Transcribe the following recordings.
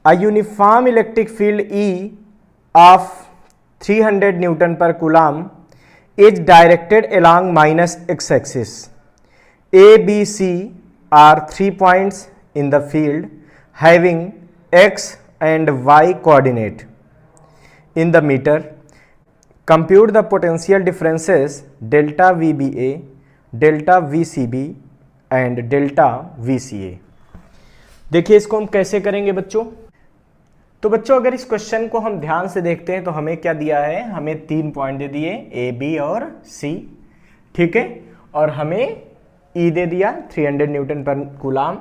A uniform electric field E of 300 Newton per Coulomb is directed along minus x-axis. A, B, C are 3 points in the field having x and y coordinate. In the meter, compute the potential differences delta VBA, delta VCB and delta VCA. देखिए इसको हम कैसे करेंगे बच्चों। तो बच्चों अगर इस क्वेश्चन को हम ध्यान से देखते हैं तो हमें क्या दिया है, हमें 3 पॉइंट दे दिए ए, बी और सी, ठीक है, और हमें ई दे दिया 300 न्यूटन पर कूलाम,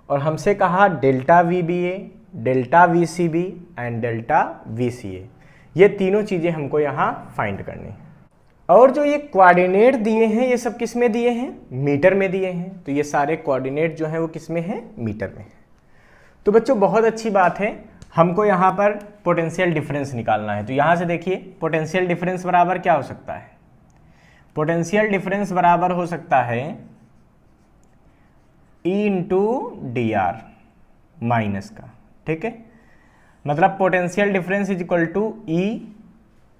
और हमसे कहा delta VBA, delta VCB and delta VCA, ये तीनों चीजें हमको यहाँ फाइंड करनी। और जो ये कोऑर्डिनेट दिए हैं ये सब किस में दिए हैं, मीटर में दिए हैं, तो ये सारे कोऑर्डिनेट जो हैं वो किस में हैं, मीटर में है। तो बच्चों बहुत अच्छी बात है, हमको यहाँ पर पोटेंशियल डिफरेंस निकालना है। तो यहाँ से देखिए पोटेंशियल डिफरेंस बराबर क्या हो सकता है, पोटेंशियल डिफरेंस बराबर हो सकता है E into d r minus का, ठीक है, मतलब potential difference is equal to E,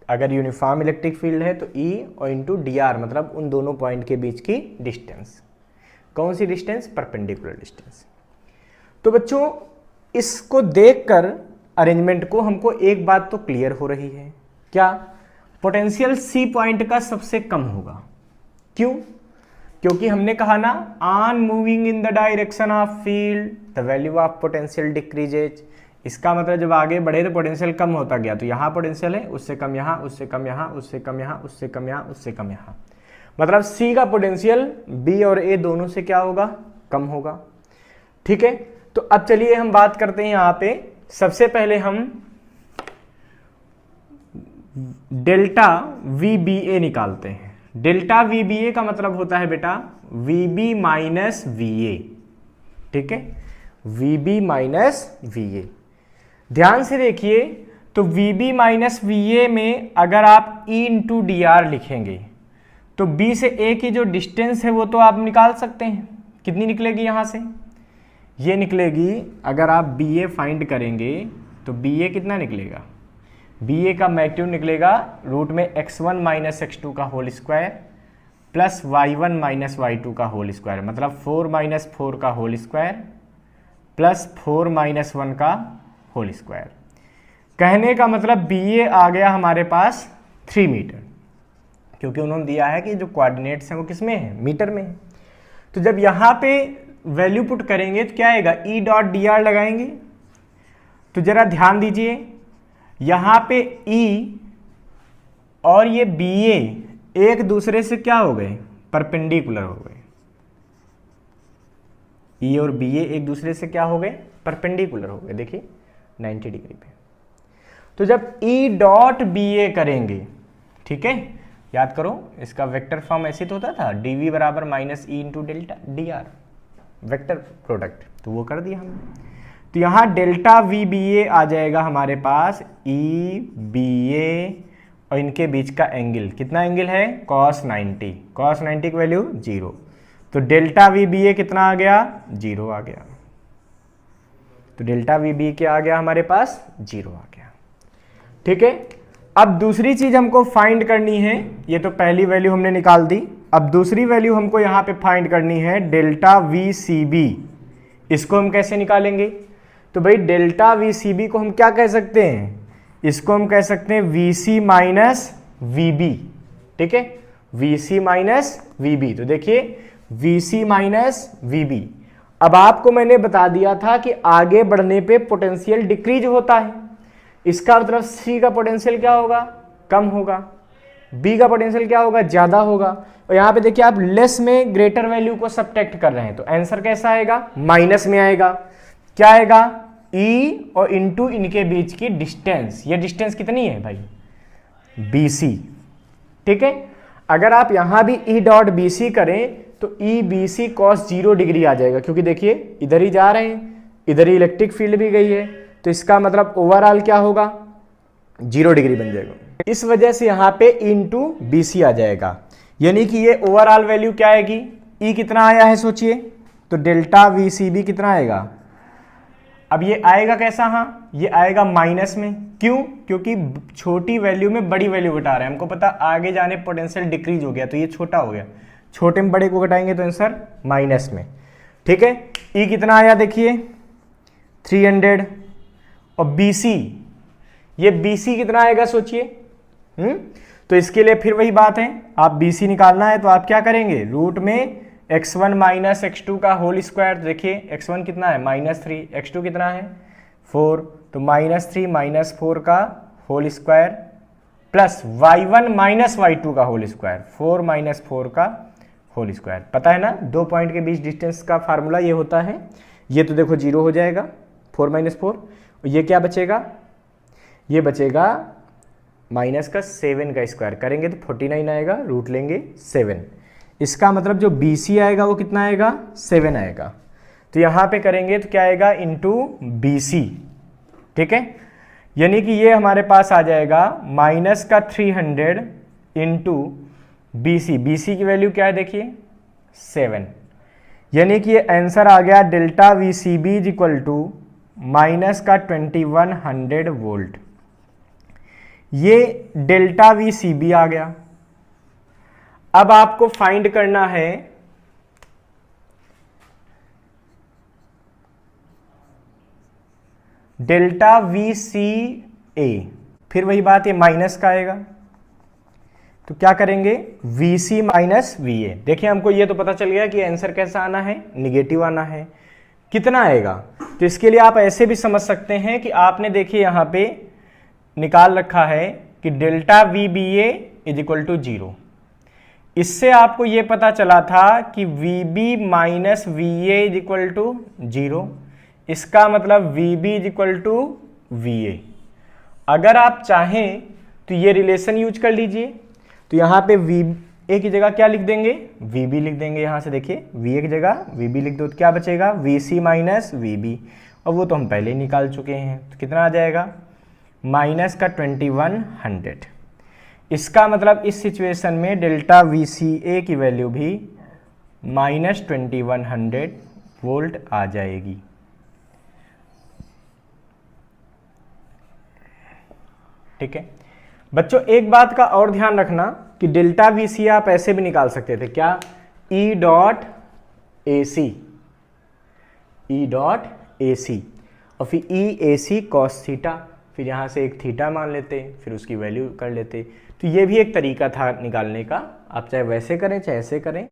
अगर यूनिफॉर्म इलेक्ट्रिक फील्ड है तो E और इंटू डी आर, मतलब उन दोनों पॉइंट के बीच की डिस्टेंस। कौन सी डिस्टेंस, परपेंडिकुलर डिस्टेंस। तो बच्चों इसको देखकर अरेंजमेंट को हमको एक बात तो क्लियर हो रही है, क्या, पोटेंशियल सी पॉइंट का सबसे कम होगा। क्यों, क्योंकि हमने कहा ना on moving in the direction of field the value of potential decreases. इसका मतलब जब आगे बढ़े तो पोटेंशियल कम होता गया, तो यहाँ पोटेंशियल है, उससे कम यहाँ, उससे कम यहाँ, उससे कम यहाँ, उससे कम यहाँ, उससे कम यहाँ, मतलब सी का पोटेंशियल बी और ए दोनों से क्या होगा, कम होगा, ठीक है। तो अब चलिए हम बात करते हैं यहाँ पे, सबसे पहले हम डेल्टा वीबीए निकालते हैं। डेल्टा वीबीए का मतलब होता है बेटा वीबी माइनस वीए, ठीक है, वीबी माइनस वीए। ध्यान से देखिए, तो वीबी माइनस वीए में अगर आप ई इंटू डी आर लिखेंगे तो बी से ए की जो डिस्टेंस है वो तो आप निकाल सकते हैं, कितनी निकलेगी यहाँ से, ये निकलेगी, अगर आप बी ए फाइंड करेंगे तो बी ए कितना निकलेगा, बी ए का मैग्नीट्यूड निकलेगा रूट में x1 माइनस x2 का whole square plus y1 minus y2 का होल स्क्वायर, मतलब 4 माइनस 4 का होल स्क्वायर प्लस 4 माइनस 1 का होल स्क्वायर। कहने का मतलब बी ए आ गया हमारे पास 3 मीटर, क्योंकि उन्होंने दिया है कि जो कोऑर्डिनेट्स हैं वो किस में है, मीटर में है। तो जब यहाँ पे वैल्यू पुट करेंगे तो क्या आएगा, ई डॉट डी आर लगाएंगे, तो जरा ध्यान दीजिए यहाँ पे ई और ये बी ए एक दूसरे से क्या हो गए, परपेंडिकुलर हो गए, ई और बी ए एक दूसरे से क्या हो गए, परपेंडिकुलर हो गए, देखिए 90 डिग्री पे। तो जब ई डॉट बी ए करेंगे, ठीक है, याद करो इसका वेक्टर फॉर्म ऐसे तो होता था, डी वी बराबर minus E into delta D R, vector product, तो वो कर दिया हमने। तो यहाँ डेल्टा वी बी ए आ जाएगा हमारे पास ई बी ए और इनके बीच का एंगल, कितना एंगल है, cos 90, cos 90 की वैल्यू 0, तो डेल्टा वी बी ए कितना आ गया, 0 आ गया। तो डेल्टा वी बी ए क्या आ गया हमारे पास, 0 आ गया, ठीक है। अब दूसरी चीज हमको फाइंड करनी है, ये तो पहली वैल्यू हमने निकाल दी, अब दूसरी वैल्यू हमको यहाँ पे फाइंड करनी है डेल्टा वी सी बी। इसको हम कैसे निकालेंगे, तो भाई डेल्टा वी सी बी को हम क्या कह सकते हैं, इसको हम कह सकते हैं V C minus V B, ठीक है, V C minus V B. तो देखिए V C minus V B, अब आपको मैंने बता दिया था कि आगे बढ़ने पे पोटेंशियल डिक्रीज होता है, इसका मतलब सी का पोटेंशियल क्या होगा, कम होगा, बी का पोटेंशियल क्या होगा, ज्यादा होगा। और यहाँ पे देखिए आप लेस में ग्रेटर वैल्यू को सब्ट्रैक्ट कर रहे हैं, तो आंसर कैसा आएगा, माइनस में आएगा। क्या आएगा, ई और इंटू इनके बीच की डिस्टेंस, ये डिस्टेंस कितनी है भाई, बी सी, ठीक है। अगर आप यहां भी ई डॉट बी सी करें तो E B C cos 0 degree आ जाएगा, क्योंकि देखिए इधर ही जा रहे हैं, इधर ही इलेक्ट्रिक फील्ड भी गई है, तो इसका मतलब ओवरऑल क्या होगा, 0 डिग्री बन जाएगा। इस वजह से यहाँ पे इंटू बी सी आ जाएगा, यानी कि ये ओवरऑल वैल्यू क्या आएगी, ई कितना आया है सोचिए, तो डेल्टा वी सी बी कितना आएगा, अब ये आएगा कैसा, हाँ ये आएगा माइनस में, क्यों? क्योंकि छोटी वैल्यू में बड़ी वैल्यू घटा रहे हैं, हमको पता आगे जाने पोटेंशियल डिक्रीज हो गया तो ये छोटा हो गया, छोटे में बड़े को घटाएंगे तो आंसर माइनस में। ठीक है, ई कितना आया देखिए 300, और BC, ये BC कितना आएगा सोचिए। तो इसके लिए फिर वही बात है, आप BC निकालना है तो आप क्या करेंगे, रूट में x1 माइनस x2 का होल स्क्वायर, देखिए x1 कितना है -3, x2 कितना है 4, तो -3 माइनस 4 का whole square plus y1 minus y2 का होल स्क्वायर, 4 माइनस 4 का होल स्क्वायर। पता है ना, 2 पॉइंट के बीच डिस्टेंस का फार्मूला ये होता है। ये तो देखो 0 हो जाएगा, 4 माइनस 4, ये क्या बचेगा, ये बचेगा माइनस का 7 का स्क्वायर करेंगे तो 49 आएगा, रूट लेंगे 7। इसका मतलब जो BC आएगा वो कितना आएगा 7 आएगा, तो यहाँ पे करेंगे तो क्या आएगा इंटू BC। ठीक है, यानी कि ये हमारे पास आ जाएगा माइनस का 300 इंटू BC, BC की वैल्यू क्या है देखिए 7, यानी कि ये आंसर आ गया delta VCB is equal to minus का 2100 वोल्ट। ये डेल्टा VCB आ गया। अब आपको फाइंड करना है डेल्टा VCA, फिर वही बात है माइनस का आएगा तो क्या करेंगे VC माइनस VA। देखिए हमको ये तो पता चल गया कि आंसर कैसा आना है, निगेटिव आना है। कितना आएगा, तो इसके लिए आप ऐसे भी समझ सकते हैं कि आपने देखिए यहाँ पे निकाल रखा है कि delta VBA is equal to 0। इससे आपको ये पता चला था कि VB minus VA is equal to 0, इसका मतलब VB is equal to VA। अगर आप चाहें तो ये रिलेशन यूज कर लीजिए, तो यहाँ पे VA की जगह क्या लिख देंगे, VB लिख देंगे। यहाँ से देखिए VA की जगह VB लिख दो तो क्या बचेगा VC माइनस VB, और वो तो हम पहले ही निकाल चुके हैं। तो कितना आ जाएगा माइनस का 2100। इसका मतलब इस सिचुएशन में डेल्टा VCA की वैल्यू भी माइनस 2100 वोल्ट आ जाएगी। ठीक है बच्चों, एक बात का और ध्यान रखना कि डेल्टा VC आप ऐसे भी निकाल सकते थे, क्या E डॉट AC और फिर EAC cos थीटा, फिर यहाँ से एक थीटा मान लेते, फिर उसकी वैल्यू कर लेते। तो ये भी एक तरीका था निकालने का, आप चाहे वैसे करें चाहे ऐसे करें।